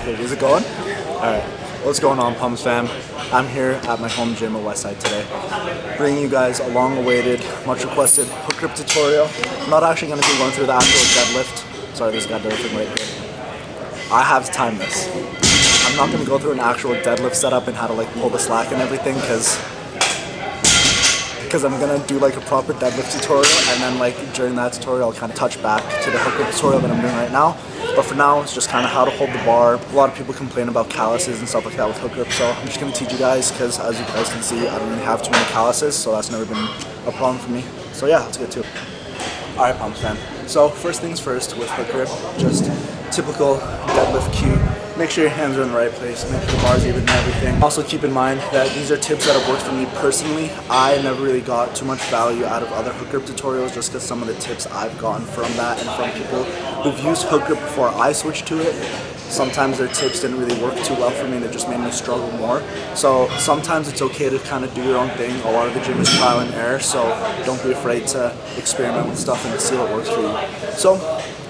Okay, is it going? Alright, what's going on, Pumps fam? I'm here at my home gym at Westside today, bringing you guys a long-awaited, much-requested hook grip tutorial. I'm not actually going to be going through the actual deadlift. Sorry, there's a guy deadlifting right here. I have to time this. I'm not going to go through an actual deadlift setup and how to like pull the slack and everything, because I'm going to do like a proper deadlift tutorial, and then like during that tutorial I'll kind of touch back to the hook grip tutorial that I'm doing right now. But for now, it's just kind of how to hold the bar. A lot of people complain about calluses and stuff like that with hook grip, so I'm just going to teach you guys, because as you guys can see, I don't really have too many calluses, so that's never been a problem for me. So yeah, let's get to it. Alright, Pumps fam. So first things first with hook grip, just typical deadlift cue. Make sure your hands are in the right place, make sure the bar's even and everything. Also keep in mind that these are tips that have worked for me personally. I never really got too much value out of other hook grip tutorials, just because some of the tips I've gotten from that and from people who've used hook grip before I switched to it, sometimes their tips didn't really work too well for me and it just made me struggle more. So sometimes it's okay to kind of do your own thing. A lot of the gym is trial and error, so don't be afraid to experiment with stuff and see what works for you. So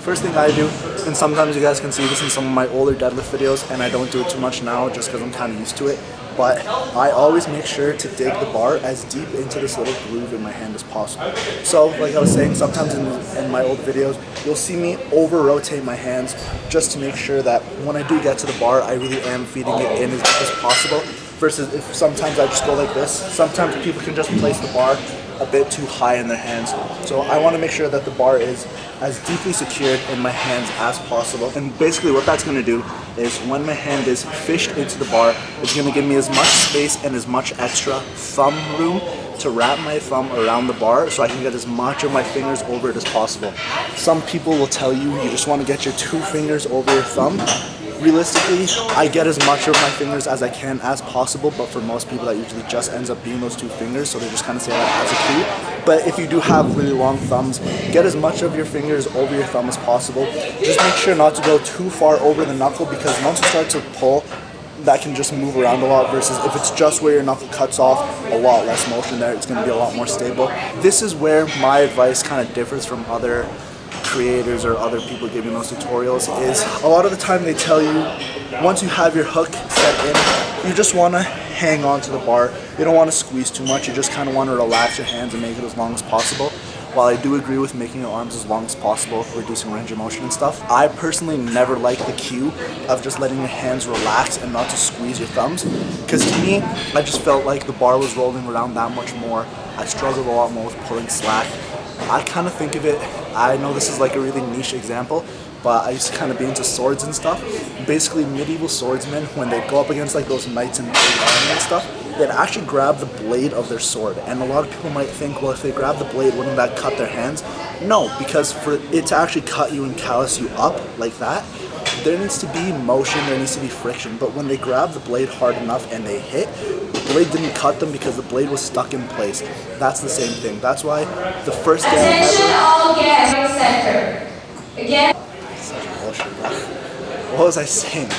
first thing I do, and sometimes you guys can see this in some of my older deadlift videos, and I don't do it too much now just because I'm kind of used to it, but I always make sure to dig the bar as deep into this little groove in my hand as possible. So like I was saying, sometimes in my old videos, you'll see me over-rotate my hands just to make sure that when I do get to the bar, I really am feeding it in as deep as possible, versus if sometimes I just go like this. Sometimes people can just place the bar a bit too high in their hands. So I want to make sure that the bar is as deeply secured in my hands as possible. And basically what that's going to do is when my hand is fished into the bar, it's going to give me as much space and as much extra thumb room to wrap my thumb around the bar so I can get as much of my fingers over it as possible. Some people will tell you you just want to get your 2 fingers over your thumb. Realistically, I get as much of my fingers as I can as possible, but for most people that usually just ends up being those 2 fingers, so they just kind of say that as a cue. But if you do have really long thumbs, get as much of your fingers over your thumb as possible. Just make sure not to go too far over the knuckle, because once you start to pull, that can just move around a lot, versus if it's just where your knuckle cuts off, a lot less motion there, it's going to be a lot more stable. This is where my advice kind of differs from other creators or other people giving those tutorials, is a lot of the time they tell you once you have your hook set in, you just want to hang on to the bar. You don't want to squeeze too much, you just kind of want to relax your hands and make it as long as possible. While I do agree with making your arms as long as possible, reducing range of motion and stuff, I personally never like the cue of just letting your hands relax and not to squeeze your thumbs, because to me, I just felt like the bar was rolling around that much more. I struggled a lot more with pulling slack. I kind of think of it, I know this is like a really niche example, but I used to kind of be into swords and stuff. Basically, medieval swordsmen, when they'd go up against like those knights and army and stuff, they'd actually grab the blade of their sword. And a lot of people might think, well, if they grab the blade, wouldn't that cut their hands? No, because for it to actually cut you and callus you up like that, there needs to be motion, there needs to be friction. But when they grab the blade hard enough and they hit, the blade didn't cut them because the blade was stuck in place. That's the same thing. That's why the first day Attention all guests, center. Again. Such bullshit, bro. What was I saying?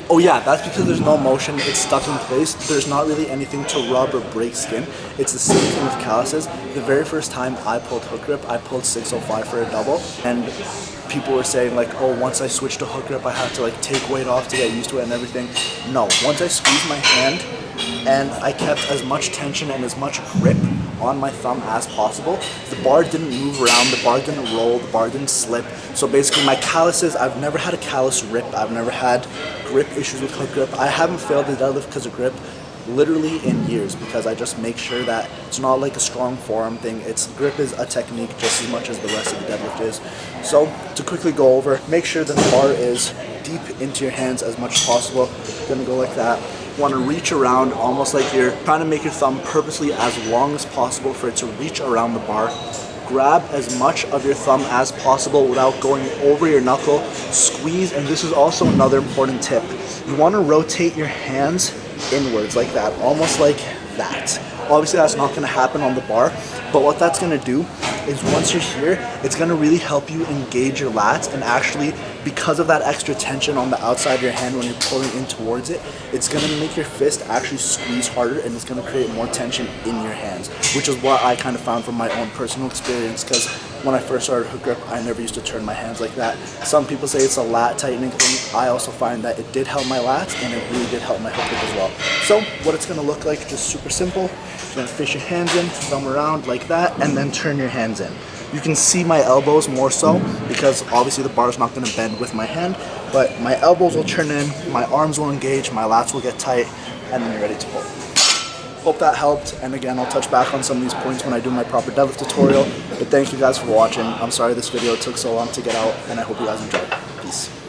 Oh yeah, that's because there's no motion, it's stuck in place. There's not really anything to rub or break skin. It's the same thing with calluses. The very first time I pulled hook grip, I pulled 605 for a double, and people were saying like, oh, once I switched to hook grip, I have to like take weight off to get used to it and everything. No, once I squeezed my hand and I kept as much tension and as much grip on my thumb as possible, the bar didn't move around, the bar didn't roll, the bar didn't slip. So basically my calluses, I've never had a callus rip, I've never had grip issues with hook grip. I haven't failed the deadlift because of grip literally in years, because I just make sure that it's not like a strong forearm thing. Grip is a technique just as much as the rest of the deadlift is. So to quickly go over, make sure that the bar is deep into your hands as much as possible. Gonna go like that. Want to reach around almost like you're trying to make your thumb purposely as long as possible for it to reach around the bar. Grab as much of your thumb as possible without going over your knuckle. Squeeze, and this is also another important tip. You want to rotate your hands inwards like that, almost like that. Obviously that's not going to happen on the bar, but what that's going to do is once you're here, it's going to really help you engage your lats, and actually because of that extra tension on the outside of your hand when you're pulling in towards it, it's going to make your fist actually squeeze harder, and it's going to create more tension in your hands, which is what I kind of found from my own personal experience, because when I first started hook grip, I never used to turn my hands like that. Some people say it's a lat tightening thing. I also find that it did help my lats and it really did help my hook grip as well. So what it's gonna look like, just super simple. You're gonna fish your hands in, thumb around like that, and then turn your hands in. You can see my elbows more so because obviously the bar is not gonna bend with my hand, but my elbows will turn in, my arms will engage, my lats will get tight, and then you're ready to pull. Hope that helped, and again, I'll touch back on some of these points when I do my proper deadlift tutorial, but thank you guys for watching. I'm sorry this video took so long to get out, and I hope you guys enjoyed. Peace.